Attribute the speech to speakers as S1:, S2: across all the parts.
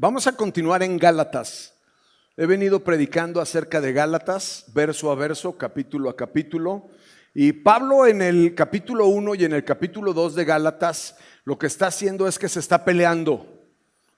S1: Vamos a continuar en Gálatas. He venido predicando acerca de Gálatas, verso a verso, capítulo a capítulo. Y Pablo en el capítulo 1 y en el capítulo 2 de Gálatas lo que está haciendo es que se está peleando.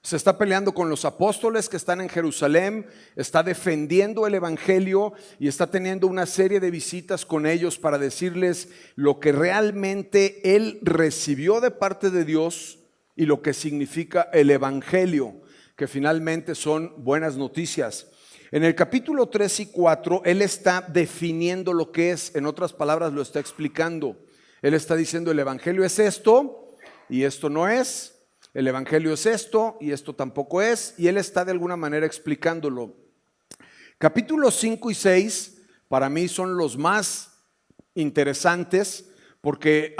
S1: Se está peleando con los apóstoles que están en Jerusalén, está defendiendo el evangelio y está teniendo una serie de visitas con ellos para decirles lo que realmente él recibió de parte de Dios y lo que significa el evangelio, que finalmente son buenas noticias. En el capítulo 3 y 4, él está definiendo lo que es, en otras palabras lo está explicando. Él está diciendo el evangelio es esto y esto no es. El evangelio es esto y esto tampoco es, y él está de alguna manera explicándolo. Capítulos 5 y 6 para mí son los más interesantes porque,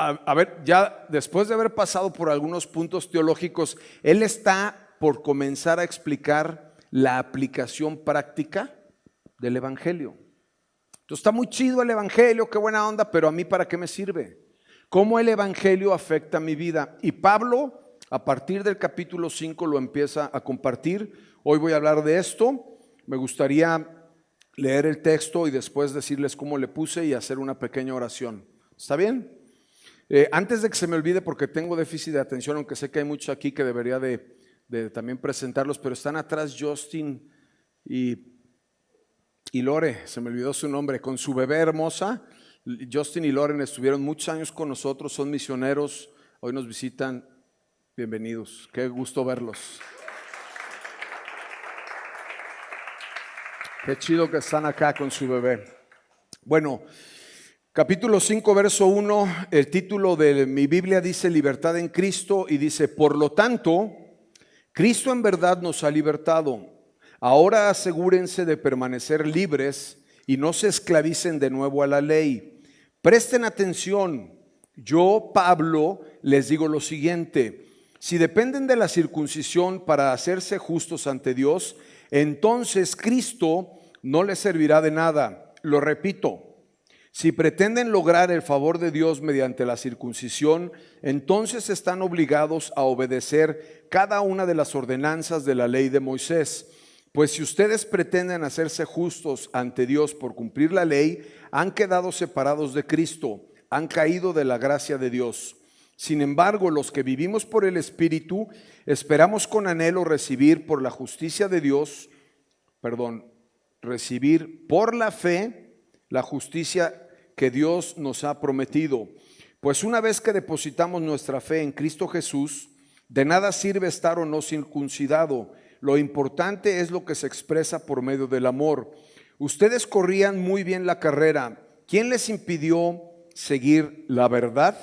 S1: ya después de haber pasado por algunos puntos teológicos, él está por comenzar a explicar la aplicación práctica del evangelio. Entonces está muy chido el evangelio, qué buena onda, pero a mí ¿para qué me sirve? ¿Cómo el evangelio afecta mi vida? Y Pablo a partir del capítulo 5 lo empieza a compartir. Hoy voy a hablar de esto. Me gustaría leer el texto y después decirles cómo le puse y hacer una pequeña oración. ¿Está bien? Antes de que se me olvide, porque tengo déficit de atención, aunque sé que hay muchos aquí que debería de también presentarlos, pero están atrás Justin y Lore, se me olvidó su nombre, con su bebé hermosa. Justin y Loren estuvieron muchos años con nosotros, son misioneros, hoy nos visitan. Bienvenidos, qué gusto verlos. Qué chido que están acá con su bebé. Bueno, capítulo 5, verso 1, el título de mi Biblia dice libertad en Cristo y dice, por lo tanto, Cristo en verdad nos ha libertado. Ahora asegúrense de permanecer libres y no se esclavicen de nuevo a la ley. Presten atención, yo, Pablo, les digo lo siguiente. Si dependen de la circuncisión para hacerse justos ante Dios, entonces Cristo no les servirá de nada. Lo repito, si pretenden lograr el favor de Dios mediante la circuncisión, entonces están obligados a obedecer cada una de las ordenanzas de la ley de Moisés. Pues si ustedes pretenden hacerse justos ante Dios por cumplir la ley, han quedado separados de Cristo, han caído de la gracia de Dios. Sin embargo, los que vivimos por el Espíritu, esperamos con anhelo recibir por la justicia de Dios, recibir por la fe la justicia que Dios nos ha prometido. Pues una vez que depositamos nuestra fe en Cristo Jesús, de nada sirve estar o no circuncidado. Lo importante es lo que se expresa por medio del amor. Ustedes corrían muy bien la carrera. ¿Quién les impidió seguir la verdad?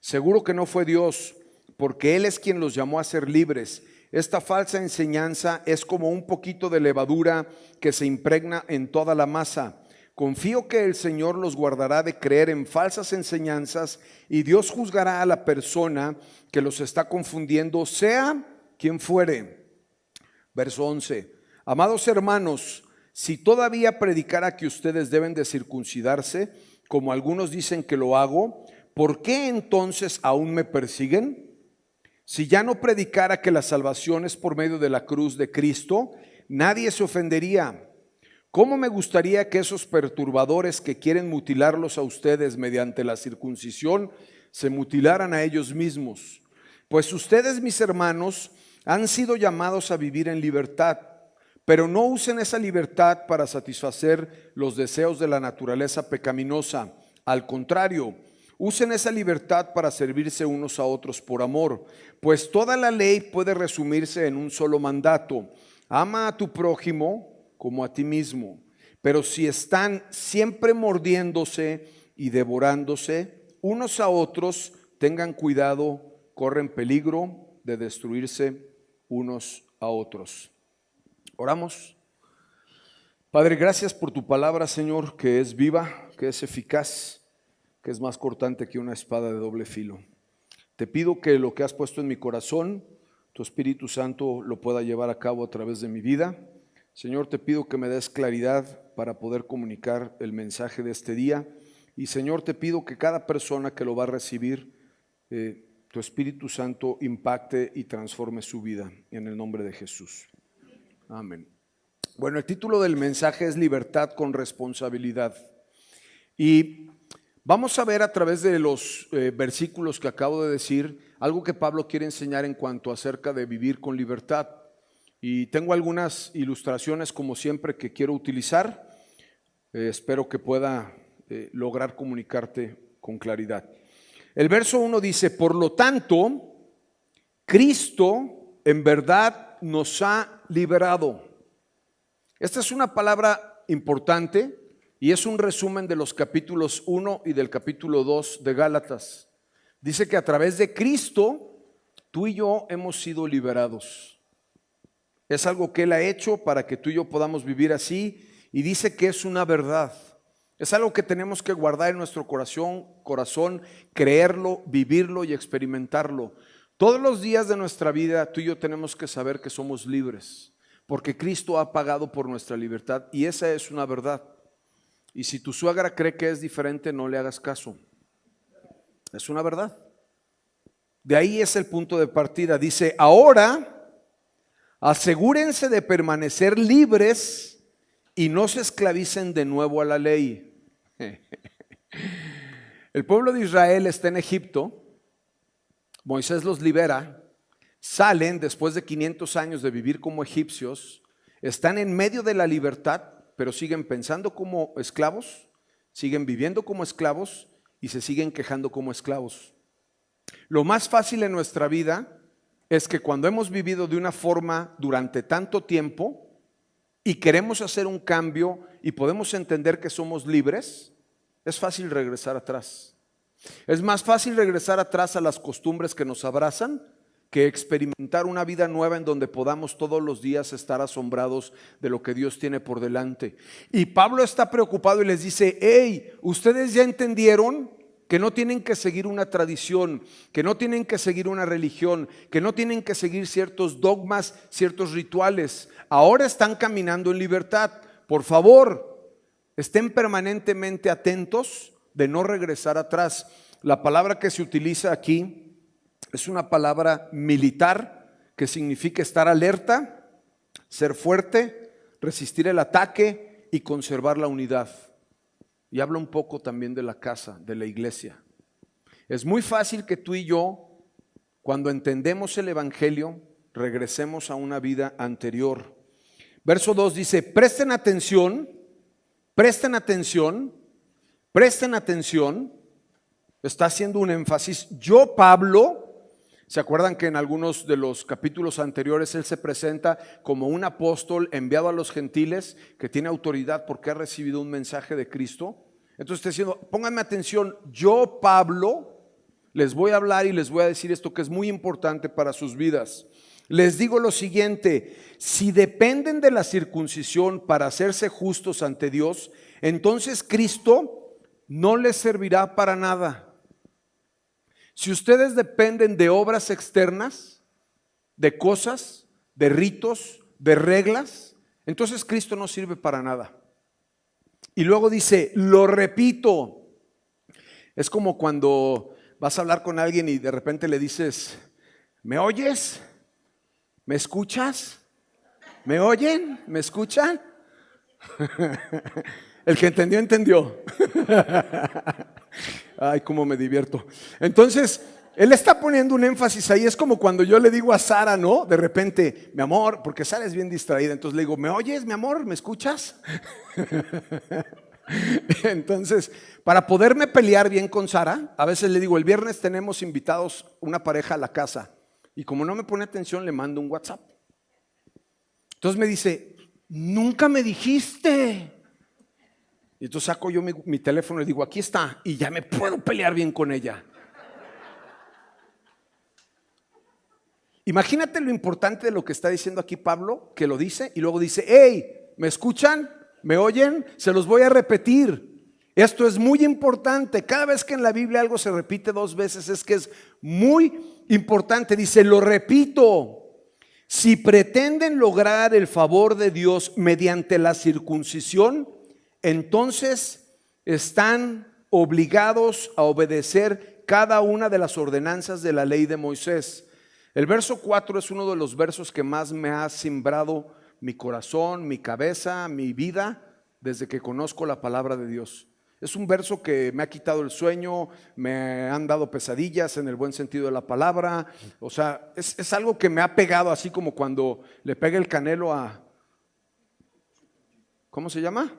S1: Seguro que no fue Dios, porque Él es quien los llamó a ser libres. Esta falsa enseñanza es como un poquito de levadura que se impregna en toda la masa. Confío que el Señor los guardará de creer en falsas enseñanzas y Dios juzgará a la persona que los está confundiendo, sea quien fuere. Verso 11. Amados hermanos, si todavía predicara que ustedes deben de circuncidarse, como algunos dicen que lo hago, ¿por qué entonces aún me persiguen? Si ya no predicara que la salvación es por medio de la cruz de Cristo, nadie se ofendería. ¿Cómo me gustaría que esos perturbadores que quieren mutilarlos a ustedes mediante la circuncisión se mutilaran a ellos mismos? Pues ustedes, mis hermanos, han sido llamados a vivir en libertad, pero no usen esa libertad para satisfacer los deseos de la naturaleza pecaminosa. Al contrario, usen esa libertad para servirse unos a otros por amor, pues toda la ley puede resumirse en un solo mandato: ama a tu prójimo como a ti mismo. Pero si están siempre mordiéndose y devorándose unos a otros, tengan cuidado, corren peligro de destruirse unos a otros. Oramos. Padre, gracias por tu palabra, Señor, que es viva, que es eficaz, que es más cortante que una espada de doble filo. Te pido que lo que has puesto en mi corazón, tu Espíritu Santo lo pueda llevar a cabo a través de mi vida. Señor, te pido que me des claridad para poder comunicar el mensaje de este día. Y Señor, te pido que cada persona que lo va a recibir tu Espíritu Santo impacte y transforme su vida en el nombre de Jesús. Amén. Bueno, el título del mensaje es Libertad con responsabilidad. Y vamos a ver a través de los versículos que acabo de decir algo que Pablo quiere enseñar en cuanto acerca de vivir con libertad. Y tengo algunas ilustraciones como siempre que quiero utilizar. Espero que pueda lograr comunicarte con claridad. El verso 1 dice, por lo tanto, Cristo en verdad nos ha liberado. Esta es una palabra importante y es un resumen de los capítulos 1 y del capítulo 2 de Gálatas. Dice que a través de Cristo, tú y yo hemos sido liberados. Es algo que Él ha hecho para que tú y yo podamos vivir así y dice que es una verdad. Es algo que tenemos que guardar en nuestro corazón, creerlo, vivirlo y experimentarlo. Todos los días de nuestra vida tú y yo tenemos que saber que somos libres, porque Cristo ha pagado por nuestra libertad y esa es una verdad. Y si tu suegra cree que es diferente, no le hagas caso. Es una verdad. De ahí es el punto de partida. Dice, ahora asegúrense de permanecer libres y no se esclavicen de nuevo a la ley. El pueblo de Israel está en Egipto, Moisés los libera, salen después de 500 años de vivir como egipcios, están en medio de la libertad, pero siguen pensando como esclavos, siguen viviendo como esclavos y se siguen quejando como esclavos. Lo más fácil en nuestra vida es que cuando hemos vivido de una forma durante tanto tiempo y queremos hacer un cambio y podemos entender que somos libres, es fácil regresar atrás. Es más fácil regresar atrás a las costumbres que nos abrazan que experimentar una vida nueva en donde podamos todos los días estar asombrados de lo que Dios tiene por delante. Y Pablo está preocupado y les dice, hey, ustedes ya entendieron que no tienen que seguir una tradición, que no tienen que seguir una religión, que no tienen que seguir ciertos dogmas, ciertos rituales. Ahora están caminando en libertad. Por favor, estén permanentemente atentos de no regresar atrás. La palabra que se utiliza aquí es una palabra militar que significa estar alerta, ser fuerte, resistir el ataque y conservar la unidad. Y habla un poco también de la casa, de la iglesia. Es muy fácil que tú y yo, cuando entendemos el evangelio, regresemos a una vida anterior. Verso 2 dice, presten atención, presten atención, presten atención. Está haciendo un énfasis. Yo, Pablo, ¿se acuerdan que en algunos de los capítulos anteriores él se presenta como un apóstol enviado a los gentiles que tiene autoridad porque ha recibido un mensaje de Cristo? Entonces está diciendo, pónganme atención, yo, Pablo, les voy a hablar y les voy a decir esto que es muy importante para sus vidas. Les digo lo siguiente, si dependen de la circuncisión para hacerse justos ante Dios, entonces Cristo no les servirá para nada. Si ustedes dependen de obras externas, de cosas, de ritos, de reglas, entonces Cristo no sirve para nada. Y luego dice, lo repito, es como cuando vas a hablar con alguien y de repente le dices, ¿me oyes? ¿Me escuchas? ¿Me oyen? ¿Me escuchan? El que entendió, entendió. Ay, cómo me divierto. Entonces, él está poniendo un énfasis ahí. Es como cuando yo le digo a Sara, ¿no? De repente, mi amor, porque Sara es bien distraída. Entonces le digo, ¿me oyes, mi amor? ¿Me escuchas? Entonces, para poderme pelear bien con Sara, a veces le digo, el viernes tenemos invitados una pareja a la casa. Y como no me pone atención, le mando un WhatsApp. Entonces me dice, nunca me dijiste. Y entonces saco yo mi teléfono y digo, aquí está, y ya me puedo pelear bien con ella. Imagínate lo importante de lo que está diciendo aquí Pablo, que lo dice, y luego dice, hey, ¿me escuchan? ¿Me oyen? Se los voy a repetir. Esto es muy importante. Cada vez que en la Biblia algo se repite 2 veces es que es muy importante. Dice, lo repito, si pretenden lograr el favor de Dios mediante la circuncisión, entonces están obligados a obedecer cada una de las ordenanzas de la ley de Moisés. El verso 4 es uno de los versos que más me ha simbrado mi corazón, mi cabeza, mi vida, desde que conozco la palabra de Dios. Es un verso que me ha quitado el sueño, me han dado pesadillas en el buen sentido de la palabra. O sea, es algo que me ha pegado, así como cuando le pega el Canelo a, ¿cómo se llama?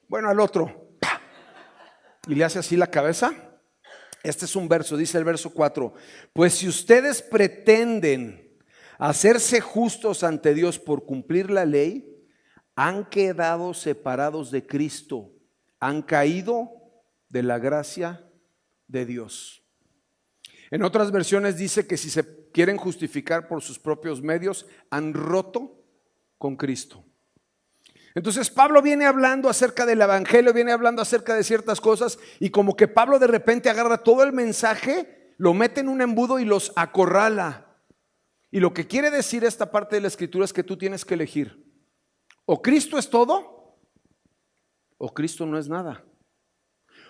S1: Bueno, al otro, y le hace así la cabeza. Este es un verso, dice el verso 4: pues si ustedes pretenden hacerse justos ante Dios por cumplir la ley, han quedado separados de Cristo, han caído de la gracia de Dios. En otras versiones dice que si se quieren justificar por sus propios medios, han roto con Cristo. Entonces Pablo viene hablando acerca del evangelio, viene hablando acerca de ciertas cosas, y como que Pablo de repente agarra todo el mensaje, lo mete en un embudo y los acorrala. Y lo que quiere decir esta parte de la escritura es que tú tienes que elegir: o Cristo es todo, o Cristo no es nada.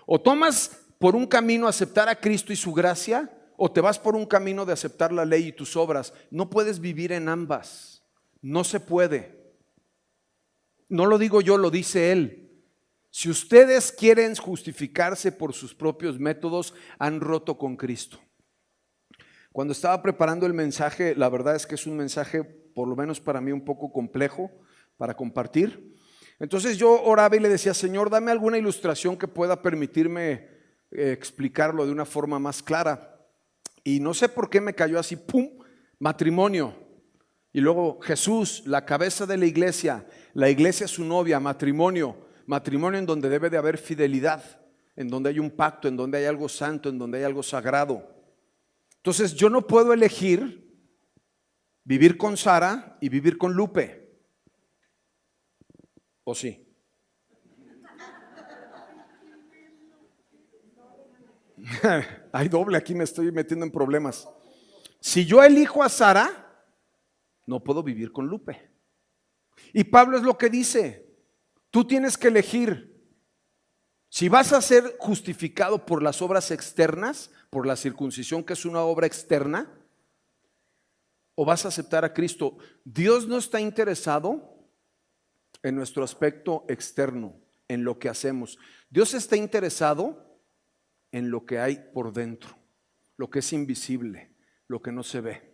S1: O tomas por un camino aceptar a Cristo y su gracia, o te vas por un camino de aceptar la ley y tus obras. No puedes vivir en ambas, no se puede. No lo digo yo, lo dice Él. Si ustedes quieren justificarse por sus propios métodos, han roto con Cristo. Cuando estaba preparando el mensaje, la verdad es que es un mensaje, por lo menos para mí, un poco complejo para compartir. Entonces yo oraba y le decía: Señor, dame alguna ilustración que pueda permitirme explicarlo de una forma más clara. Y no sé por qué me cayó así, ¡pum!, matrimonio. Y luego Jesús, la cabeza de la iglesia su novia, matrimonio en donde debe de haber fidelidad, en donde hay un pacto, en donde hay algo santo, en donde hay algo sagrado. Entonces yo no puedo elegir vivir con Sara y vivir con Lupe. ¿O sí? Hay doble, aquí me estoy metiendo en problemas. Si yo elijo a Sara, no puedo vivir con Lupe. Y Pablo es lo que dice: tú tienes que elegir si vas a ser justificado por las obras externas, por la circuncisión, que es una obra externa, o vas a aceptar a Cristo. Dios no está interesado en nuestro aspecto externo, en lo que hacemos. Dios está interesado en lo que hay por dentro, lo que es invisible, lo que no se ve.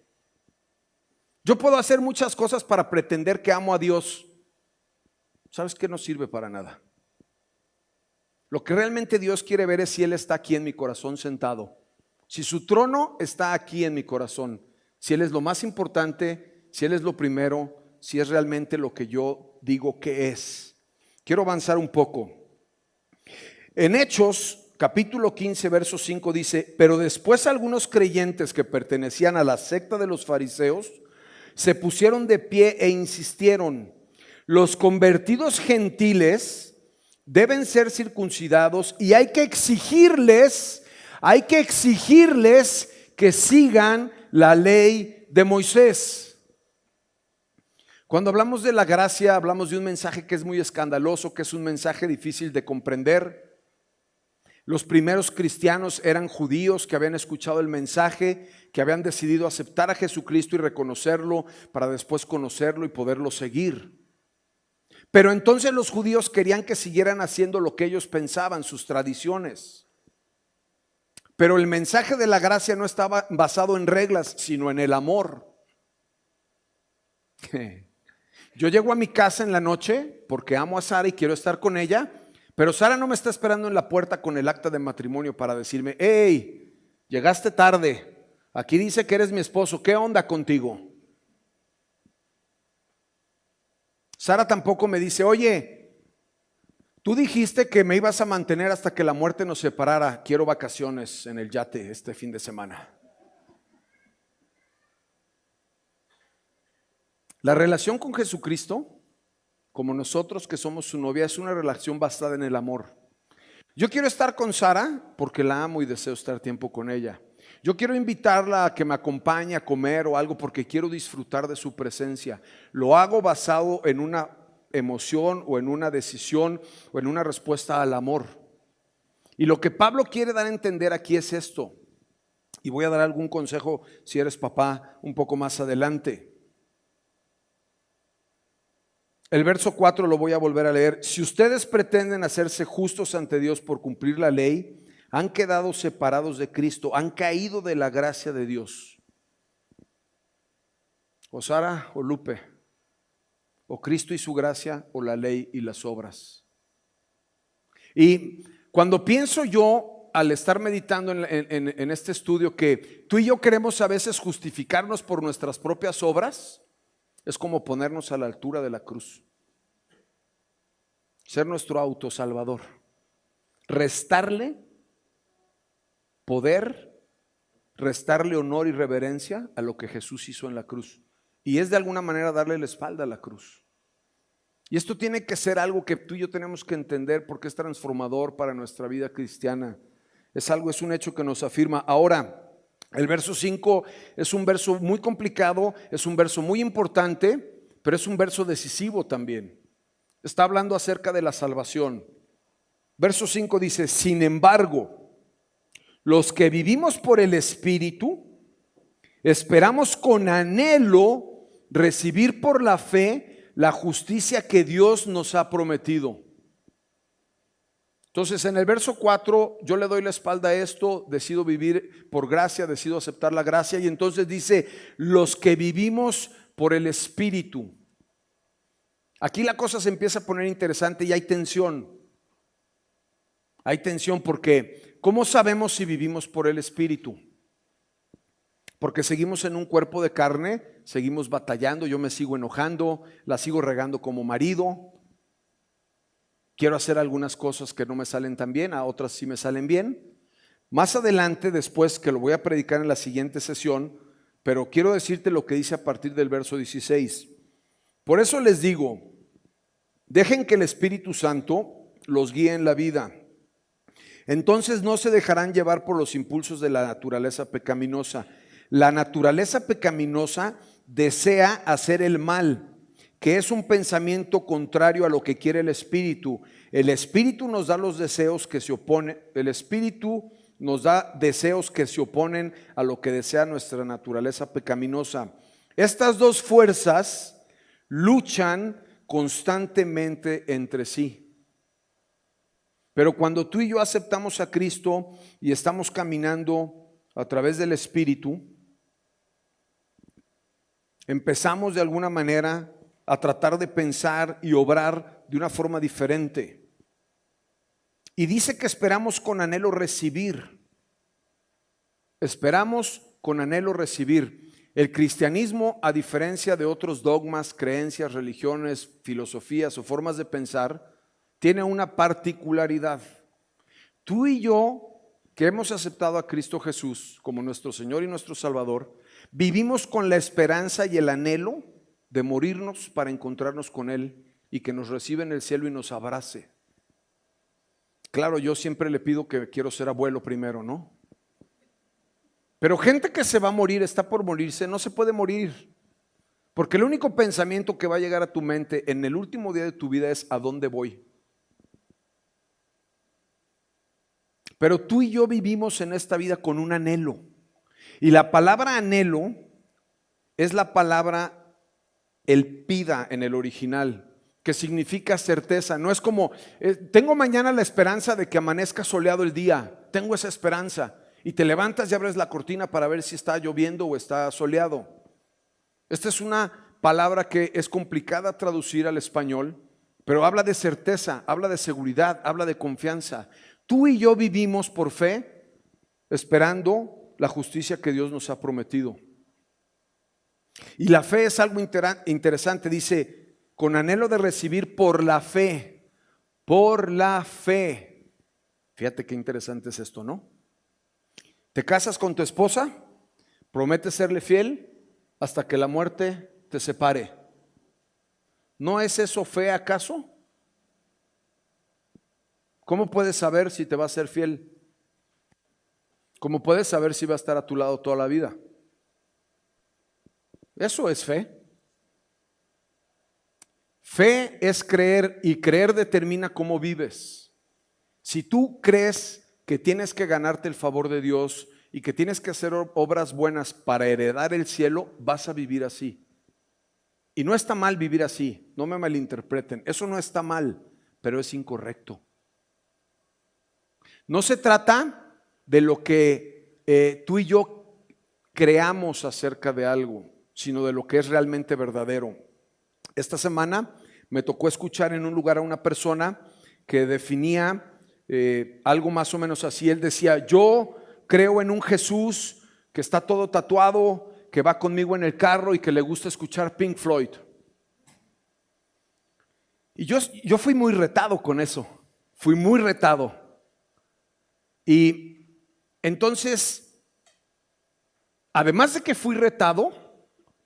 S1: Yo puedo hacer muchas cosas para pretender que amo a Dios. ¿Sabes qué? No sirve para nada. Lo que realmente Dios quiere ver es si Él está aquí en mi corazón sentado, si su trono está aquí en mi corazón, si Él es lo más importante, si Él es lo primero, si es realmente lo que yo digo que es. Quiero avanzar un poco. En Hechos capítulo 15 verso 5 dice: pero después algunos creyentes que pertenecían a la secta de los fariseos se pusieron de pie e insistieron: los convertidos gentiles deben ser circuncidados y hay que exigirles que sigan la ley de Moisés. Cuando hablamos de la gracia, hablamos de un mensaje que es muy escandaloso, que es un mensaje difícil de comprender. Los primeros cristianos eran judíos que habían escuchado el mensaje, que habían decidido aceptar a Jesucristo y reconocerlo para después conocerlo y poderlo seguir. Pero entonces los judíos querían que siguieran haciendo lo que ellos pensaban, sus tradiciones. Pero el mensaje de la gracia no estaba basado en reglas, sino en el amor. Yo llego a mi casa en la noche porque amo a Sara y quiero estar con ella, pero Sara no me está esperando en la puerta con el acta de matrimonio para decirme: hey, llegaste tarde, aquí dice que eres mi esposo, ¿qué onda contigo? Sara tampoco me dice: oye, tú dijiste que me ibas a mantener hasta que la muerte nos separara, quiero vacaciones en el yate este fin de semana. La relación con Jesucristo, como nosotros que somos su novia, es una relación basada en el amor. Yo quiero estar con Sara porque la amo y deseo estar tiempo con ella. Yo quiero invitarla a que me acompañe a comer o algo porque quiero disfrutar de su presencia. Lo hago basado en una emoción o en una decisión o en una respuesta al amor. Y lo que Pablo quiere dar a entender aquí es esto. Y voy a dar algún consejo si eres papá un poco más adelante. El verso 4 lo voy a volver a leer. Si ustedes pretenden hacerse justos ante Dios por cumplir la ley, han quedado separados de Cristo, han caído de la gracia de Dios. O Sara o Lupe, o Cristo y su gracia, o la ley y las obras. Y cuando pienso yo, al estar meditando en este estudio, que tú y yo queremos a veces justificarnos por nuestras propias obras, es como ponernos a la altura de la cruz, ser nuestro autosalvador, restarle poder, restarle honor y reverencia a lo que Jesús hizo en la cruz. Y es de alguna manera darle la espalda a la cruz. Y esto tiene que ser algo que tú y yo tenemos que entender, porque es transformador para nuestra vida cristiana. Es un hecho que nos afirma. Ahora, el verso 5 es un verso muy complicado, es un verso muy importante, pero es un verso decisivo también. Está hablando acerca de la salvación. Verso 5 dice: sin embargo, los que vivimos por el Espíritu, esperamos con anhelo recibir por la fe la justicia que Dios nos ha prometido. Entonces, en el verso 4, yo le doy la espalda a esto, decido vivir por gracia, decido aceptar la gracia, y entonces dice: los que vivimos por el Espíritu. Aquí la cosa se empieza a poner interesante y hay tensión. Hay tensión porque ¿cómo sabemos si vivimos por el Espíritu? Porque seguimos en un cuerpo de carne, seguimos batallando, yo me sigo enojando, la sigo regando como marido. Quiero hacer algunas cosas que no me salen tan bien, a otras sí me salen bien. Más adelante, después, que lo voy a predicar en la siguiente sesión, pero quiero decirte lo que dice a partir del verso 16. Por eso les digo, dejen que el Espíritu Santo los guíe en la vida. Entonces no se dejarán llevar por los impulsos de la naturaleza pecaminosa. La naturaleza pecaminosa desea hacer el mal, que es un pensamiento contrario a lo que quiere el Espíritu. El Espíritu nos da los deseos que se oponen, el Espíritu nos da deseos que se oponen a lo que desea nuestra naturaleza pecaminosa. Estas dos fuerzas luchan constantemente entre sí. Pero cuando tú y yo aceptamos a Cristo y estamos caminando a través del Espíritu, empezamos de alguna manera a tratar de pensar y obrar de una forma diferente. Y dice que esperamos con anhelo recibir. Esperamos con anhelo recibir. El cristianismo, a diferencia de otros dogmas, creencias, religiones, filosofías o formas de pensar, tiene una particularidad. Tú y yo, que hemos aceptado a Cristo Jesús como nuestro Señor y nuestro Salvador, vivimos con la esperanza y el anhelo de morirnos para encontrarnos con Él y que nos reciba en el cielo y nos abrace. Claro, yo siempre le pido que quiero ser abuelo primero, ¿no? Pero gente que se va a morir, está por morirse, no se puede morir. Porque el único pensamiento que va a llegar a tu mente en el último día de tu vida es: ¿a dónde voy? Pero tú y yo vivimos en esta vida con un anhelo. Y la palabra anhelo es la palabra elpida en el original, que significa certeza. No es como, tengo mañana la esperanza de que amanezca soleado el día. Tengo esa esperanza. Y te levantas y abres la cortina para ver si está lloviendo o está soleado. Esta es una palabra que es complicada traducir al español, pero habla de certeza, habla de seguridad, habla de confianza. Tú y yo vivimos por fe, esperando la justicia que Dios nos ha prometido. Y la fe es algo interesante, dice, con anhelo de recibir por la fe, por la fe. Fíjate qué interesante es esto, ¿no? Te casas con tu esposa, prometes serle fiel hasta que la muerte te separe. ¿No es eso fe acaso? ¿Cómo puedes saber si te va a ser fiel? ¿Cómo puedes saber si va a estar a tu lado toda la vida? Eso es fe. Fe es creer, y creer determina cómo vives. Si tú crees que tienes que ganarte el favor de Dios y que tienes que hacer obras buenas para heredar el cielo, vas a vivir así. Y no está mal vivir así, no me malinterpreten, eso no está mal, pero es incorrecto. No se trata de lo que tú y yo creamos acerca de algo, sino de lo que es realmente verdadero. Esta semana me tocó escuchar en un lugar a una persona que definía algo más o menos así. Él decía: yo creo en un Jesús que está todo tatuado, que va conmigo en el carro y que le gusta escuchar Pink Floyd. Y yo fui muy retado con eso, fui muy retado. Y entonces, además de que fui retado,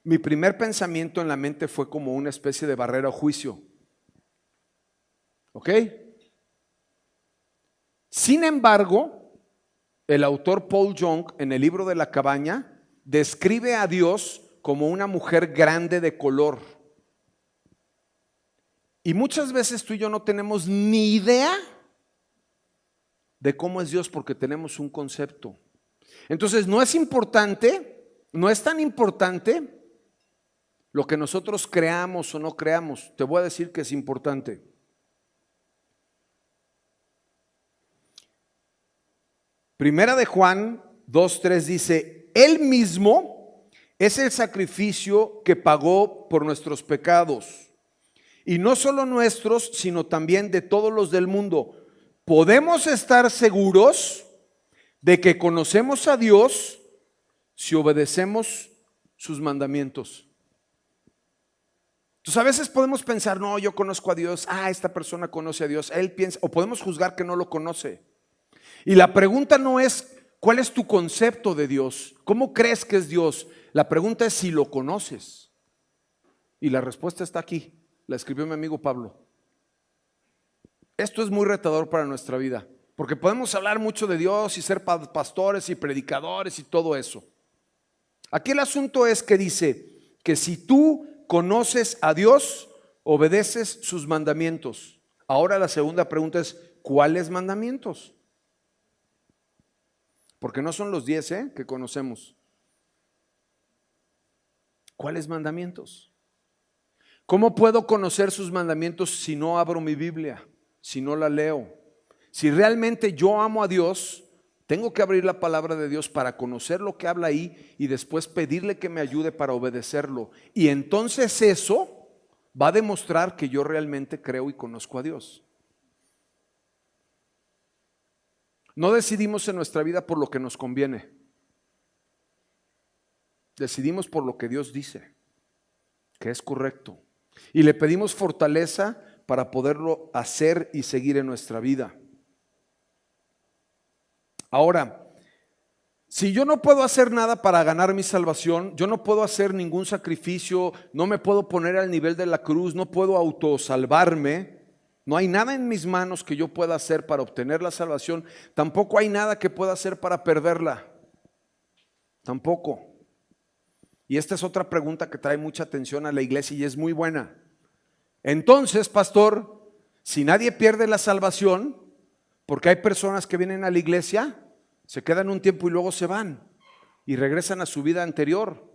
S1: mi primer pensamiento en la mente fue como una especie de barrera o juicio. ¿Ok? Sin embargo, el autor Paul Young, en el libro de La Cabaña, describe a Dios como una mujer grande de color. Y muchas veces tú y yo no tenemos ni idea de cómo es Dios porque tenemos un concepto. Entonces no es importante, no es tan importante lo que nosotros creamos o no creamos. Te voy a decir que es importante. Primera de Juan 2:3 dice: Él mismo es el sacrificio que pagó por nuestros pecados. Y no solo nuestros, sino también de todos los del mundo. Podemos estar seguros de que conocemos a Dios si obedecemos sus mandamientos. Entonces a veces podemos pensar: no, yo conozco a Dios, esta persona conoce a Dios, él piensa, o podemos juzgar que no lo conoce. Y la pregunta no es ¿cuál es tu concepto de Dios? ¿Cómo crees que es Dios? La pregunta es si lo conoces. Y la respuesta está aquí, la escribió mi amigo Pablo. Esto es muy retador para nuestra vida, porque podemos hablar mucho de Dios y ser pastores y predicadores y todo eso. Aquí el asunto es que dice que si tú conoces a Dios, obedeces sus mandamientos. Ahora la segunda pregunta es: ¿cuáles mandamientos? Porque no son los 10 que conocemos. ¿Cuáles mandamientos? ¿Cómo puedo conocer sus mandamientos si no abro mi Biblia, si no la leo? Si realmente yo amo a Dios, tengo que abrir la palabra de Dios para conocer lo que habla ahí y después pedirle que me ayude para obedecerlo. Y entonces eso va a demostrar que yo realmente creo y conozco a Dios. No decidimos en nuestra vida por lo que nos conviene. Decidimos por lo que Dios dice, que es correcto. Y le pedimos fortaleza para poderlo hacer y seguir en nuestra vida. Ahora, si yo no puedo hacer nada para ganar mi salvación, yo no puedo hacer ningún sacrificio, no me puedo poner al nivel de la cruz, no puedo autosalvarme, no hay nada en mis manos que yo pueda hacer para obtener la salvación, tampoco hay nada que pueda hacer para perderla, tampoco. Y esta es otra pregunta que trae mucha atención a la iglesia y es muy buena. Entonces, pastor, si nadie pierde la salvación, porque hay personas que vienen a la iglesia, se quedan un tiempo y luego se van y regresan a su vida anterior,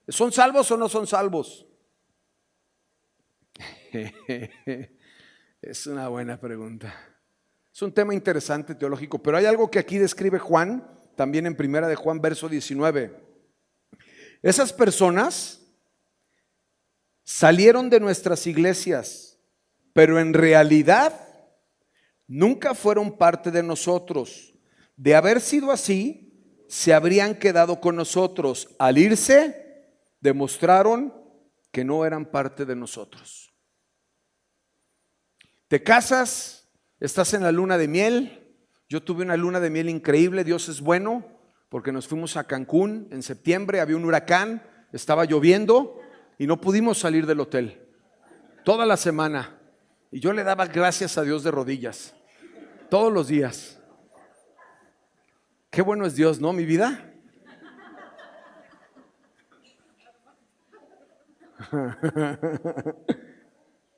S1: ¿son salvos o no son salvos? Es una buena pregunta. Es un tema interesante teológico, pero hay algo que aquí describe Juan, también en Primera de Juan, verso 19. Esas personas salieron de nuestras iglesias, pero en realidad nunca fueron parte de nosotros. De haber sido así, se habrían quedado con nosotros. Al irse, demostraron que no eran parte de nosotros. Te casas, estás en la luna de miel. Yo tuve una luna de miel increíble, Dios es bueno, porque nos fuimos a Cancún en septiembre, había un huracán, estaba lloviendo y no pudimos salir del hotel toda la semana. Y yo le daba gracias a Dios de rodillas, todos los días. Qué bueno es Dios, ¿no, mi vida?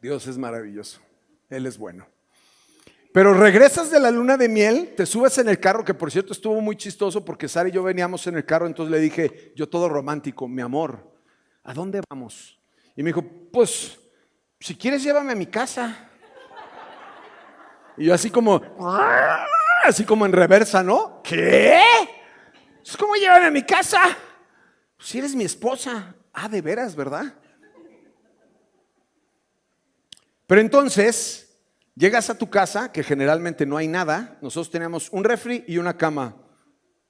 S1: Dios es maravilloso, Él es bueno. Pero regresas de la luna de miel, te subes en el carro, que por cierto estuvo muy chistoso porque Sara y yo veníamos en el carro, entonces le dije, yo todo romántico, mi amor, ¿a dónde vamos? Y me dijo, pues, si quieres llévame a mi casa. Y yo así como en reversa, ¿no? ¿Qué? Es como llévame a mi casa. Pues si eres mi esposa. Ah, de veras, ¿verdad? Pero entonces llegas a tu casa, que generalmente no hay nada. Nosotros teníamos un refri y una cama.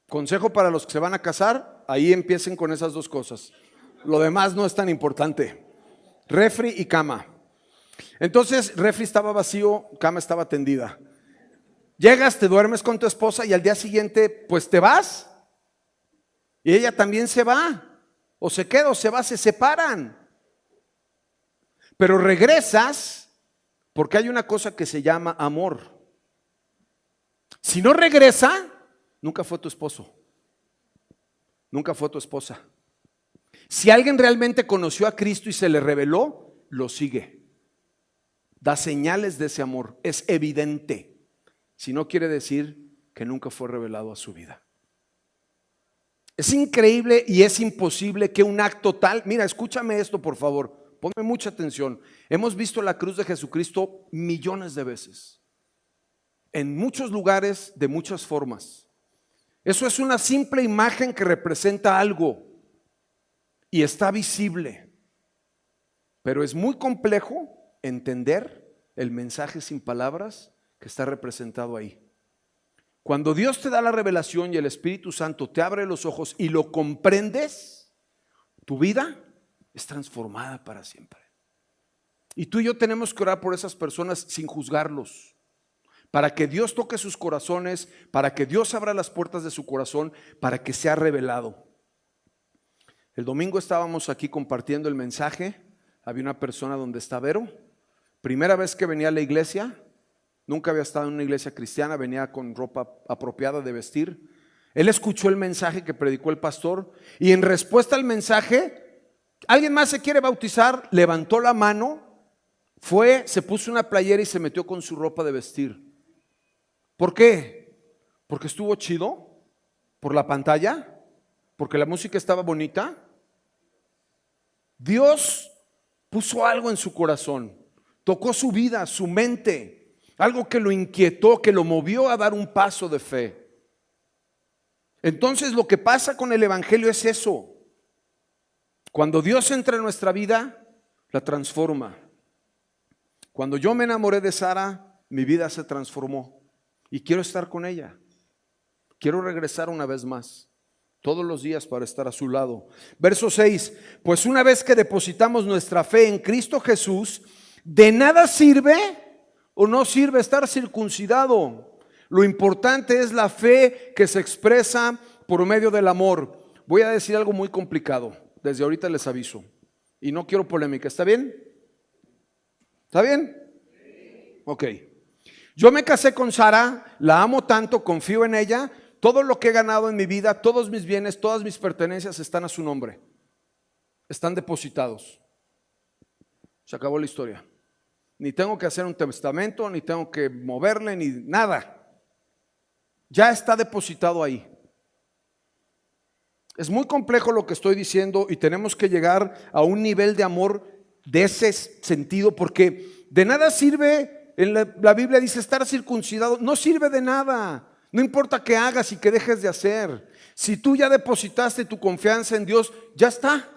S1: Consejo para los que se van a casar, ahí empiecen con esas dos cosas. Lo demás no es tan importante. Refri y cama. Entonces, refri estaba vacío, cama estaba tendida. Llegas, te duermes con tu esposa y al día siguiente, pues te vas. Y ella también se va. O se queda o se va, se separan. Pero regresas porque hay una cosa que se llama amor. Si no regresa, nunca fue tu esposo. Nunca fue tu esposa. Si alguien realmente conoció a Cristo y se le reveló, lo sigue. Da señales de ese amor. Es evidente. Si no, quiere decir que nunca fue revelado a su vida. Es increíble y es imposible que un acto tal, mira, escúchame esto por favor, ponme mucha atención. Hemos visto la cruz de Jesucristo millones de veces, en muchos lugares, de muchas formas. Eso es una simple imagen que representa algo y está visible, pero es muy complejo entender el mensaje sin palabras que está representado ahí. Cuando Dios te da la revelación y el Espíritu Santo te abre los ojos y lo comprendes, tu vida es transformada para siempre. Y tú y yo tenemos que orar por esas personas sin juzgarlos, para que Dios toque sus corazones, para que Dios abra las puertas de su corazón, para que sea revelado. El domingo estábamos aquí compartiendo el mensaje. Había una persona donde está Vero, primera vez que venía a la iglesia. Nunca había estado en una iglesia cristiana, venía con ropa apropiada de vestir. Él escuchó el mensaje que predicó el pastor y en respuesta al mensaje, ¿alguien más se quiere bautizar? Levantó la mano, fue, se puso una playera y se metió con su ropa de vestir. ¿Por qué? ¿Porque estuvo chido? ¿Por la pantalla? ¿Porque la música estaba bonita? Dios puso algo en su corazón, tocó su vida, su mente. Algo que lo inquietó, que lo movió a dar un paso de fe. Entonces lo que pasa con el evangelio es eso. Cuando Dios entra en nuestra vida, la transforma. Cuando yo me enamoré de Sara, mi vida se transformó y quiero estar con ella. Quiero regresar una vez más, todos los días para estar a su lado. Verso 6, pues una vez que depositamos nuestra fe en Cristo Jesús, de nada sirve o no sirve estar circuncidado. Lo importante es la fe que se expresa por medio del amor. Voy a decir algo muy complicado, desde ahorita les aviso, y no quiero polémica, ¿está bien? ¿Está bien? Ok. Yo me casé con Sara, la amo tanto, confío en ella. Todo lo que he ganado en mi vida, todos mis bienes, todas mis pertenencias están a su nombre. Están depositados. Se acabó la historia. Ni tengo que hacer un testamento, ni tengo que moverle, ni nada. Ya está depositado ahí. Es muy complejo lo que estoy diciendo y tenemos que llegar a un nivel de amor de ese sentido, porque de nada sirve, en la Biblia dice estar circuncidado, no sirve de nada. No importa qué hagas y qué dejes de hacer. Si tú ya depositaste tu confianza en Dios, ya está.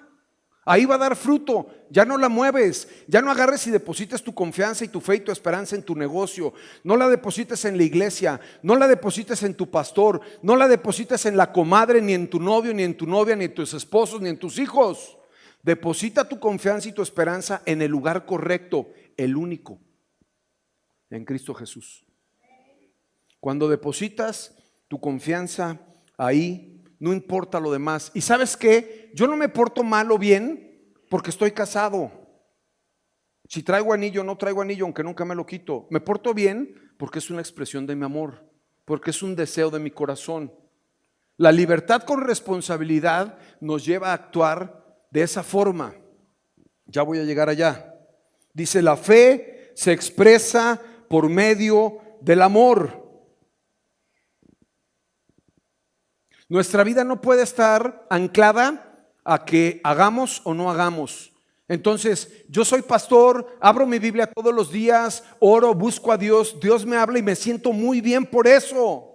S1: Ahí va a dar fruto, ya no la mueves, ya no agarres y deposites tu confianza y tu fe y tu esperanza en tu negocio, no la deposites en la iglesia, no la deposites en tu pastor, no la deposites en la comadre, ni en tu novio, ni en tu novia, ni en tus esposos, ni en tus hijos. Deposita tu confianza y tu esperanza en el lugar correcto, el único, en Cristo Jesús. Cuando depositas tu confianza ahí, no importa lo demás. ¿Y sabes qué? Yo no me porto mal o bien porque estoy casado. Si traigo anillo o no traigo anillo, aunque nunca me lo quito. Me porto bien porque es una expresión de mi amor, porque es un deseo de mi corazón. La libertad con responsabilidad nos lleva a actuar de esa forma. Ya voy a llegar allá. Dice, la fe se expresa por medio del amor. Nuestra vida no puede estar anclada a que hagamos o no hagamos. Entonces, yo soy pastor, abro mi Biblia todos los días, oro, busco a Dios, Dios me habla y me siento muy bien por eso.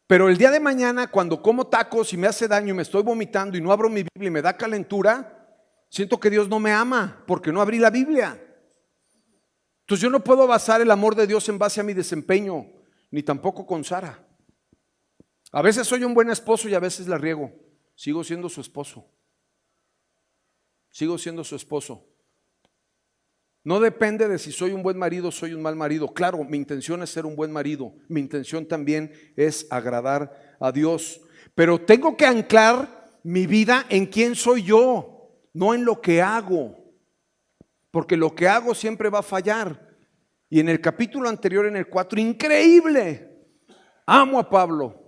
S1: Pero el día de mañana, cuando como tacos y me hace daño y me estoy vomitando y no abro mi Biblia y me da calentura, siento que Dios no me ama porque no abrí la Biblia. Entonces yo no puedo basar el amor de Dios en base a mi desempeño, ni tampoco con Sara. A veces soy un buen esposo y a veces la riego. Sigo siendo su esposo. Sigo siendo su esposo. No depende de si soy un buen marido o soy un mal marido. Claro, mi intención es ser un buen marido. Mi intención también es agradar a Dios. Pero tengo que anclar mi vida en quién soy yo, no en lo que hago. Porque lo que hago siempre va a fallar. Y en el capítulo anterior, en el 4, increíble. Amo a Pablo.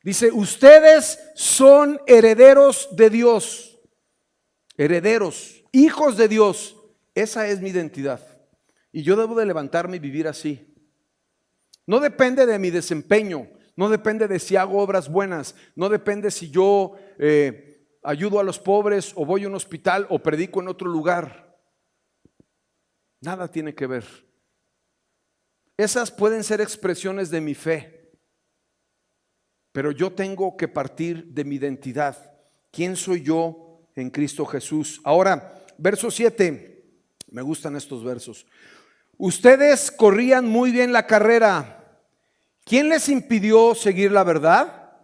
S1: Dice, ustedes son herederos de Dios. Herederos, hijos de Dios. Esa es mi identidad. Y yo debo de levantarme y vivir así. No depende de mi desempeño. No depende de si hago obras buenas. No depende si yo ayudo a los pobres o voy a un hospital o predico en otro lugar. Nada tiene que ver. Esas pueden ser expresiones de mi fe. Pero yo tengo que partir de mi identidad. ¿Quién soy yo en Cristo Jesús? Ahora, verso 7. Me gustan estos versos. Ustedes corrían muy bien la carrera. ¿Quién les impidió seguir la verdad?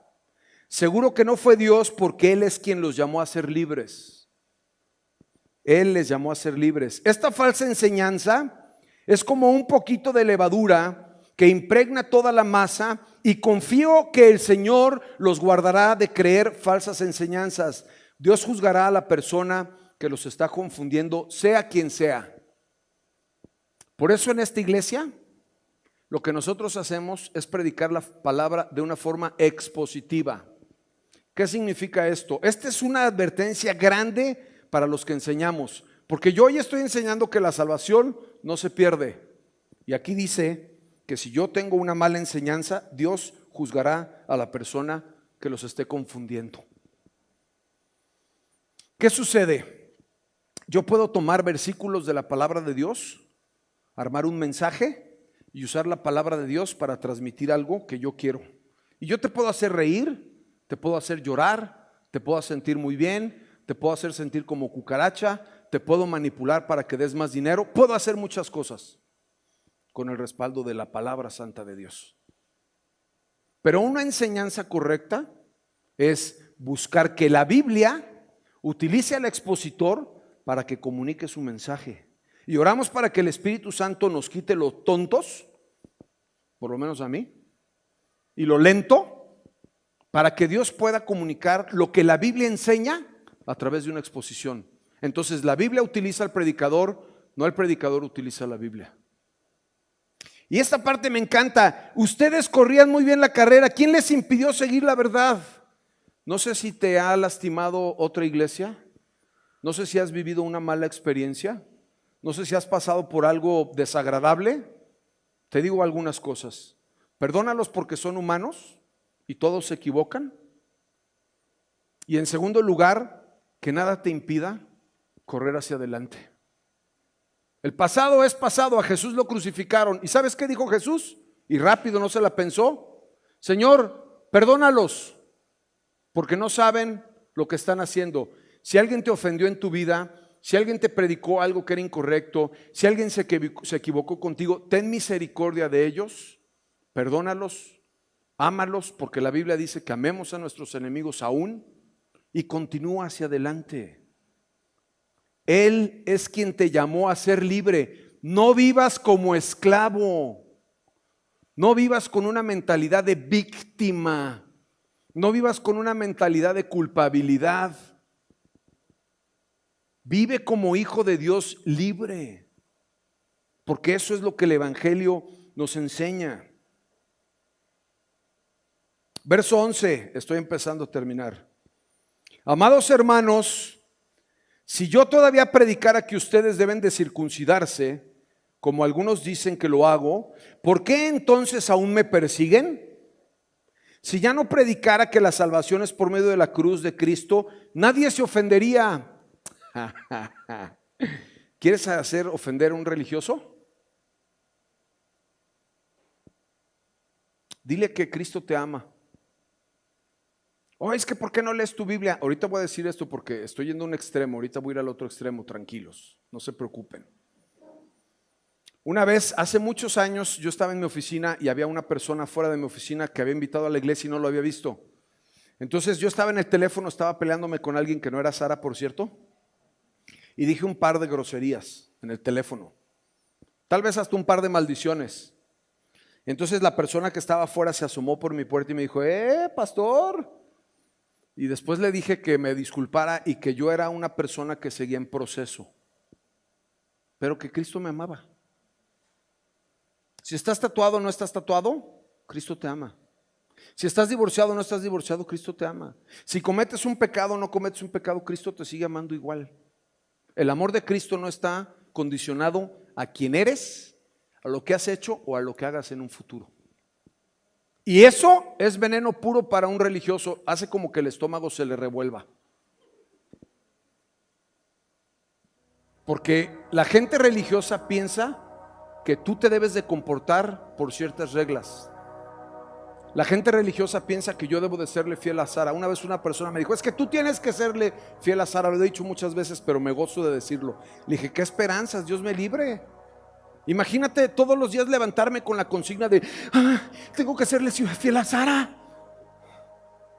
S1: Seguro que no fue Dios, porque Él es quien los llamó a ser libres. Él les llamó a ser libres. Esta falsa enseñanza es como un poquito de levadura que impregna toda la masa, y confío que el Señor los guardará de creer falsas enseñanzas. Dios juzgará a la persona que los está confundiendo, sea quien sea. Por eso en esta iglesia lo que nosotros hacemos es predicar la palabra de una forma expositiva. ¿Qué significa esto? Esta es una advertencia grande para los que enseñamos, porque yo hoy estoy enseñando que la salvación no se pierde. Y aquí dice que si yo tengo una mala enseñanza, Dios juzgará a la persona que los esté confundiendo. ¿Qué sucede? Yo puedo tomar versículos de la palabra de Dios, armar un mensaje y usar la palabra de Dios para transmitir algo que yo quiero. Y yo te puedo hacer reír, te puedo hacer llorar, te puedo sentir muy bien, te puedo hacer sentir como cucaracha, te puedo manipular para que des más dinero, puedo hacer muchas cosas con el respaldo de la palabra santa de Dios. Pero una enseñanza correcta es buscar que la Biblia utilice al expositor para que comunique su mensaje. Y oramos para que el Espíritu Santo nos quite los tontos, por lo menos a mí, y lo lento, para que Dios pueda comunicar lo que la Biblia enseña a través de una exposición. Entonces la Biblia utiliza al predicador, no el predicador utiliza la Biblia. Y esta parte me encanta. Ustedes corrían muy bien la carrera. ¿Quién les impidió seguir la verdad? No sé si te ha lastimado otra iglesia. No sé si has vivido una mala experiencia. No sé si has pasado por algo desagradable. Te digo algunas cosas. Perdónalos porque son humanos y todos se equivocan. Y en segundo lugar, que nada te impida correr hacia adelante. El pasado es pasado, a Jesús lo crucificaron. ¿Y sabes qué dijo Jesús? Y rápido, no se la pensó. Señor, perdónalos, porque no saben lo que están haciendo. Si alguien te ofendió en tu vida, si alguien te predicó algo que era incorrecto, si alguien se equivocó contigo, ten misericordia de ellos, perdónalos, ámalos, porque la Biblia dice que amemos a nuestros enemigos aún, y continúa hacia adelante. Él es quien te llamó a ser libre. No vivas como esclavo. No vivas con una mentalidad de víctima. No vivas con una mentalidad de culpabilidad. Vive como hijo de Dios libre. Porque eso es lo que el Evangelio nos enseña. Verso 11, estoy empezando a terminar. Amados hermanos, si yo todavía predicara que ustedes deben de circuncidarse, como algunos dicen que lo hago, ¿por qué entonces aún me persiguen? Si ya no predicara que la salvación es por medio de la cruz de Cristo, nadie se ofendería. ¿Quieres hacer ofender a un religioso? Dile que Cristo te ama. Oh, es que ¿por qué no lees tu Biblia? Ahorita voy a decir esto porque estoy yendo a un extremo, ahorita voy a ir al otro extremo, tranquilos, no se preocupen. Una vez, hace muchos años, yo estaba en mi oficina y había una persona fuera de mi oficina que había invitado a la iglesia y no lo había visto. Entonces yo estaba en el teléfono, estaba peleándome con alguien que no era Sara, por cierto, y dije un par de groserías en el teléfono, tal vez hasta un par de maldiciones. Entonces la persona que estaba afuera se asomó por mi puerta y me dijo, pastor. Y después le dije que me disculpara y que yo era una persona que seguía en proceso, pero que Cristo me amaba. Si estás tatuado o no estás tatuado, Cristo te ama. Si estás divorciado o no estás divorciado, Cristo te ama. Si cometes un pecado o no cometes un pecado, Cristo te sigue amando igual. El amor de Cristo no está condicionado a quién eres, a lo que has hecho o a lo que hagas en un futuro. Y eso es veneno puro para un religioso, hace como que el estómago se le revuelva. Porque la gente religiosa piensa que tú te debes de comportar por ciertas reglas. La gente religiosa piensa que yo debo de serle fiel a Sara. Una vez una persona me dijo, es que tú tienes que serle fiel a Sara. Lo he dicho muchas veces, pero me gozo de decirlo. Le dije, ¿qué esperanzas? Dios me libre. Imagínate todos los días levantarme con la consigna de tengo que serle fiel a Sara.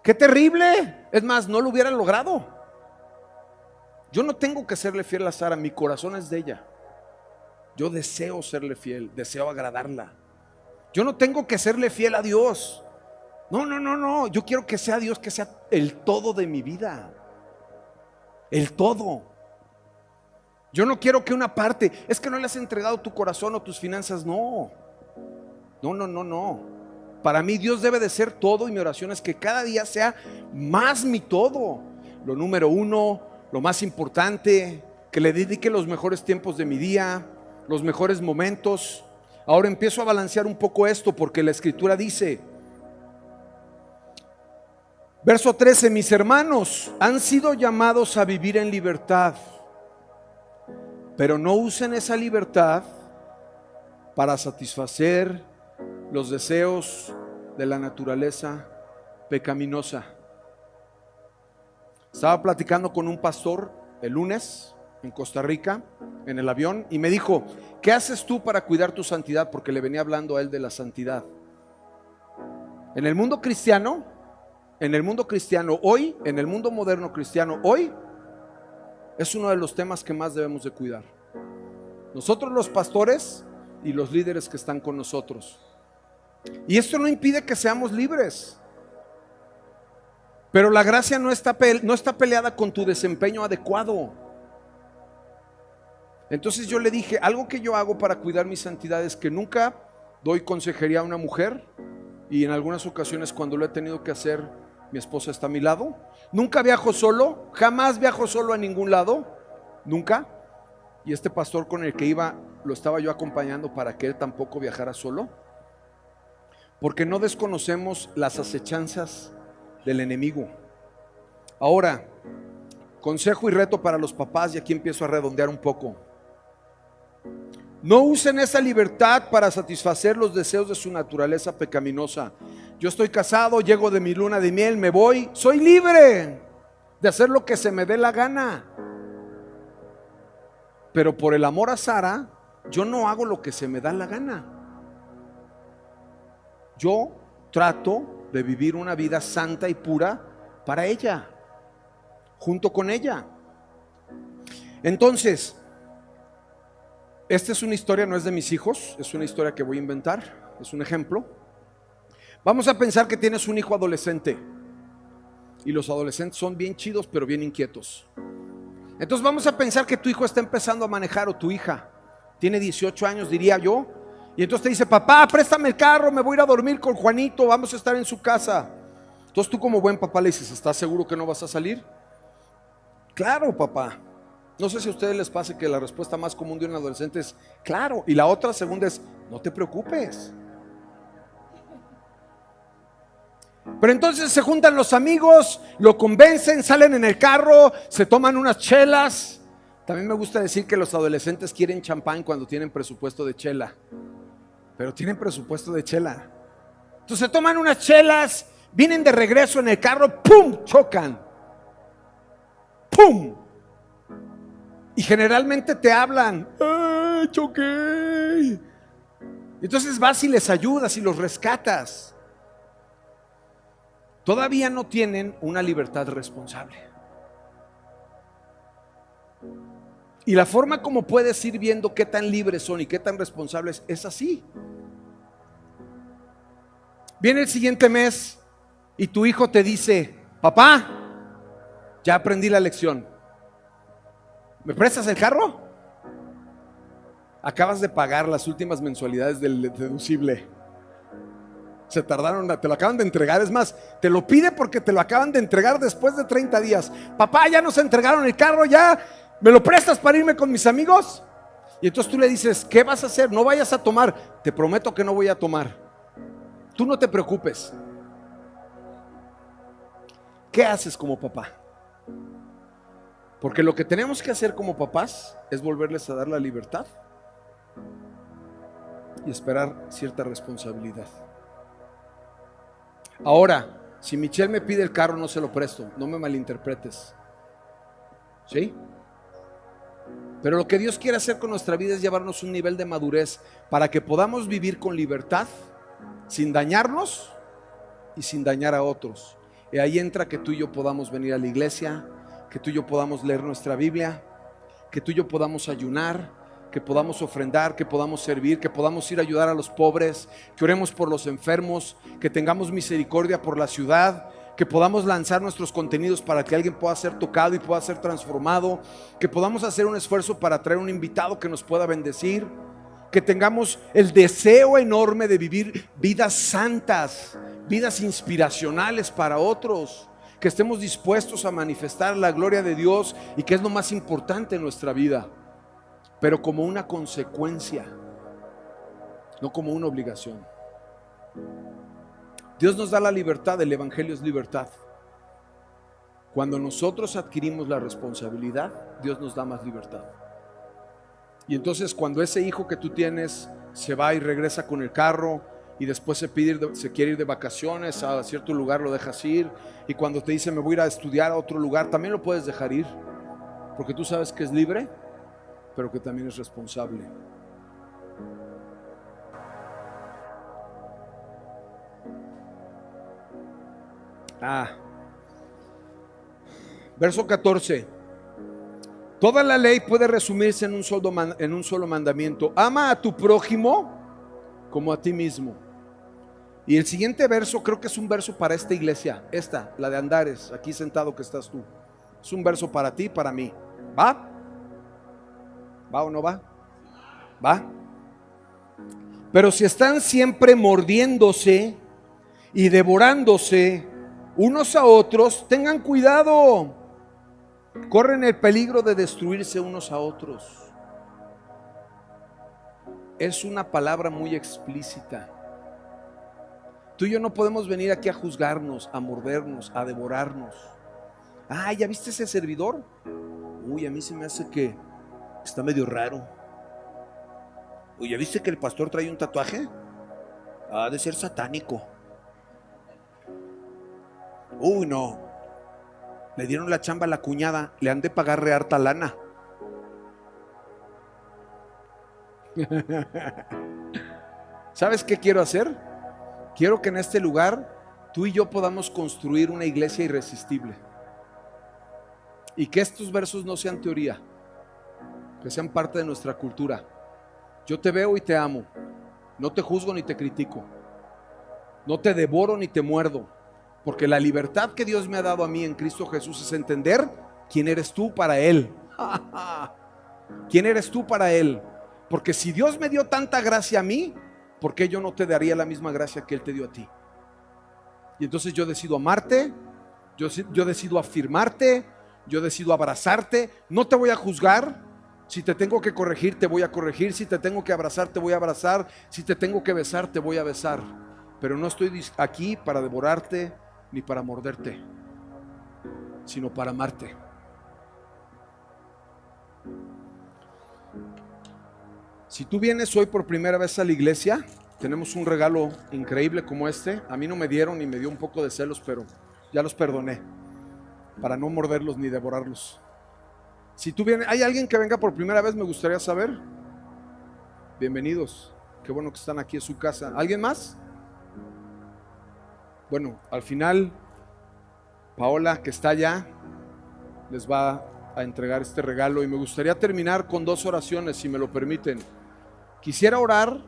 S1: ¡Qué terrible! Es más, no lo hubiera logrado. Yo no tengo que serle fiel a Sara, mi corazón es de ella. Yo deseo serle fiel, deseo agradarla. Yo no tengo que serle fiel a Dios. No. Yo quiero que sea Dios, que sea el todo de mi vida. El todo. Yo no quiero que una parte, es que no le has entregado tu corazón o tus finanzas. No. Para mí Dios debe de ser todo y mi oración es que cada día sea más mi todo. Lo número uno, lo más importante, que le dedique los mejores tiempos de mi día, los mejores momentos. Ahora empiezo a balancear un poco esto porque la escritura dice, verso 13, mis hermanos han sido llamados a vivir en libertad, pero no usen esa libertad para satisfacer los deseos de la naturaleza pecaminosa. Estaba platicando con un pastor el lunes en Costa Rica, en el avión, y me dijo, ¿qué haces tú para cuidar tu santidad? Porque le venía hablando a él de la santidad. En el mundo cristiano hoy, en el mundo moderno cristiano hoy, es uno de los temas que más debemos de cuidar. Nosotros los pastores y los líderes que están con nosotros. Y esto no impide que seamos libres. Pero la gracia no está peleada con tu desempeño adecuado. Entonces yo le dije, algo que yo hago para cuidar mi santidad es que nunca doy consejería a una mujer. Y en algunas ocasiones cuando lo he tenido que hacer, mi esposa está a mi lado. Nunca viajo solo, jamás viajo solo a ningún lado, nunca. Y este pastor con el que iba, lo estaba yo acompañando para que él tampoco viajara solo. Porque no desconocemos las acechanzas del enemigo. Ahora, consejo y reto para los papás, y aquí empiezo a redondear un poco. No usen esa libertad para satisfacer los deseos de su naturaleza pecaminosa. Yo estoy casado, llego de mi luna de miel, me voy, soy libre de hacer lo que se me dé la gana. Pero por el amor a Sara, yo no hago lo que se me da la gana. Yo trato de vivir una vida santa y pura para ella, junto con ella. Entonces, esta es una historia, no es de mis hijos, es una historia que voy a inventar, es un ejemplo. Vamos a pensar que tienes un hijo adolescente y los adolescentes son bien chidos pero bien inquietos. Entonces vamos a pensar que tu hijo está empezando a manejar, o tu hija tiene 18 años, diría yo, y entonces te dice, papá, préstame el carro, me voy a ir a dormir con Juanito, vamos a estar en su casa. Entonces tú como buen papá le dices, ¿estás seguro que no vas a salir? Claro, papá. No sé si a ustedes les pasa que la respuesta más común de un adolescente es claro, y la otra segunda es no te preocupes. Pero entonces se juntan los amigos, lo convencen, salen en el carro, se toman unas chelas. También me gusta decir que los adolescentes quieren champán cuando tienen presupuesto de chela, pero tienen presupuesto de chela. Entonces se toman unas chelas, vienen de regreso en el carro, ¡pum!, chocan. ¡Pum! Y generalmente te hablan, ¡ay, choqué! Entonces vas y les ayudas y los rescatas. Todavía no tienen una libertad responsable. Y la forma como puedes ir viendo qué tan libres son y qué tan responsables es así. Viene el siguiente mes y tu hijo te dice, papá, ya aprendí la lección. ¿Me prestas el carro? Acabas de pagar las últimas mensualidades del deducible. Se tardaron, te lo acaban de entregar. Es más, te lo pide porque te lo acaban de entregar después de 30 días. Papá, ya nos entregaron el carro, ya. ¿Me lo prestas para irme con mis amigos? Y entonces tú le dices, ¿qué vas a hacer? No vayas a tomar. Te prometo que no voy a tomar. Tú no te preocupes. ¿Qué haces como papá? Porque lo que tenemos que hacer como papás es volverles a dar la libertad y esperar cierta responsabilidad. Ahora, si Michelle me pide el carro, no se lo presto, no me malinterpretes. ¿Sí? Pero lo que Dios quiere hacer con nuestra vida es llevarnos un nivel de madurez para que podamos vivir con libertad, sin dañarnos y sin dañar a otros. Y ahí entra que tú y yo podamos venir a la iglesia, que tú y yo podamos leer nuestra Biblia, que tú y yo podamos ayunar, que podamos ofrendar, que podamos servir, que podamos ir a ayudar a los pobres, que oremos por los enfermos, que tengamos misericordia por la ciudad, que podamos lanzar nuestros contenidos para que alguien pueda ser tocado y pueda ser transformado, que podamos hacer un esfuerzo para traer un invitado que nos pueda bendecir, que tengamos el deseo enorme de vivir vidas santas, vidas inspiracionales para otros, que estemos dispuestos a manifestar la gloria de Dios y que es lo más importante en nuestra vida, pero como una consecuencia, no como una obligación. Dios nos da la libertad, el evangelio es libertad. Cuando nosotros adquirimos la responsabilidad, Dios nos da más libertad. Y entonces cuando ese hijo que tú tienes se va y regresa con el carro y después se quiere ir de vacaciones a cierto lugar, lo dejas ir. Y cuando te dice me voy a ir a estudiar a otro lugar, también lo puedes dejar ir, porque tú sabes que es libre, pero que también es responsable. Verso 14. Toda la ley puede resumirse en un solo mandamiento: ama a tu prójimo como a ti mismo. Y el siguiente verso creo que es un verso para esta iglesia, la de Andares, aquí sentado que estás tú. Es un verso para ti y para mí. ¿Va? ¿Va o no va? ¿Va? Pero si están siempre mordiéndose y devorándose unos a otros, tengan cuidado. Corren el peligro de destruirse unos a otros. Es una palabra muy explícita. Tú y yo no podemos venir aquí a juzgarnos, a mordernos, a devorarnos. ¿Ya viste ese servidor? Uy, a mí se me hace que está medio raro. Uy, ¿ya viste que el pastor trae un tatuaje? Ha de ser satánico. Uy, no. Le dieron la chamba a la cuñada, le han de pagar re harta lana. ¿Sabes qué quiero hacer? Quiero que en este lugar tú y yo podamos construir una iglesia irresistible. Y que estos versos no sean teoría, que sean parte de nuestra cultura. Yo te veo y te amo. No te juzgo ni te critico. No te devoro ni te muerdo. Porque la libertad que Dios me ha dado a mí en Cristo Jesús es entender quién eres tú para Él. ¿Quién eres tú para Él? Porque si Dios me dio tanta gracia a mí, ¿por qué yo no te daría la misma gracia que Él te dio a ti? Y entonces yo decido amarte, yo decido afirmarte, yo decido abrazarte, no te voy a juzgar. Si te tengo que corregir, te voy a corregir. Si te tengo que abrazar, te voy a abrazar. Si te tengo que besar, te voy a besar. Pero no estoy aquí para devorarte ni para morderte, sino para amarte. Si tú vienes hoy por primera vez a la iglesia, tenemos un regalo increíble como este. A mí no me dieron y me dio un poco de celos, pero ya los perdoné para no morderlos ni devorarlos. Si tú vienes, ¿hay alguien que venga por primera vez? Me gustaría saber. Bienvenidos. Qué bueno que están aquí en su casa. ¿Alguien más? Bueno, al final, Paola, que está allá, les va a entregar este regalo y me gustaría terminar con 2 oraciones, si me lo permiten. Quisiera orar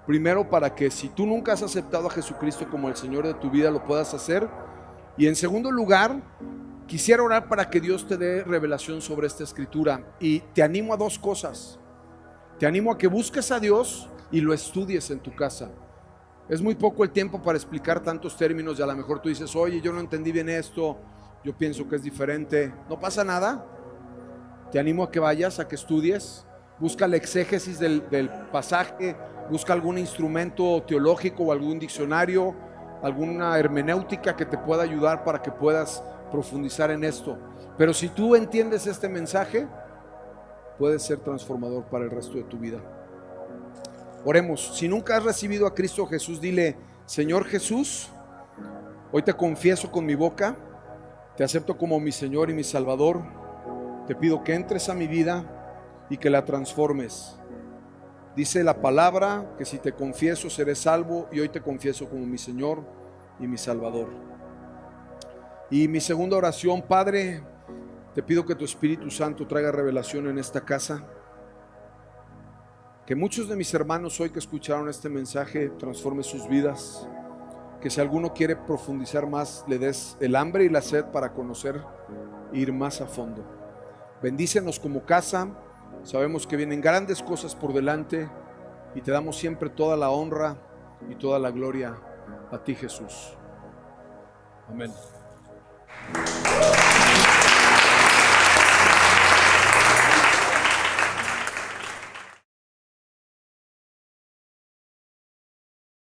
S1: primero para que si tú nunca has aceptado a Jesucristo como el Señor de tu vida, lo puedas hacer. Y en segundo lugar, quisiera orar para que Dios te dé revelación sobre esta escritura. Y te animo a 2 cosas. Te animo a que busques a Dios y lo estudies en tu casa. Es muy poco el tiempo para explicar tantos términos y a lo mejor tú dices, oye, yo no entendí bien esto, yo pienso que es diferente. No pasa nada. Te animo a que vayas, a que estudies. Busca la exégesis del pasaje, busca algún instrumento teológico o algún diccionario, alguna hermenéutica que te pueda ayudar para que puedas profundizar en esto. Pero si tú entiendes este mensaje, puede ser transformador para el resto de tu vida. Oremos. Si nunca has recibido a Cristo Jesús, dile, Señor Jesús, hoy te confieso con mi boca, te acepto como mi Señor y mi Salvador. Te pido que entres a mi vida y que la transformes. Dice la palabra que si te confieso seré salvo, y hoy te confieso como mi Señor y mi Salvador. Y mi segunda oración, Padre, te pido que tu Espíritu Santo traiga revelación en esta casa. Que muchos de mis hermanos hoy que escucharon este mensaje transforme sus vidas. Que si alguno quiere profundizar más, le des el hambre y la sed para conocer e ir más a fondo. Bendícenos como casa. Sabemos que vienen grandes cosas por delante y te damos siempre toda la honra y toda la gloria a ti, Jesús. Amén.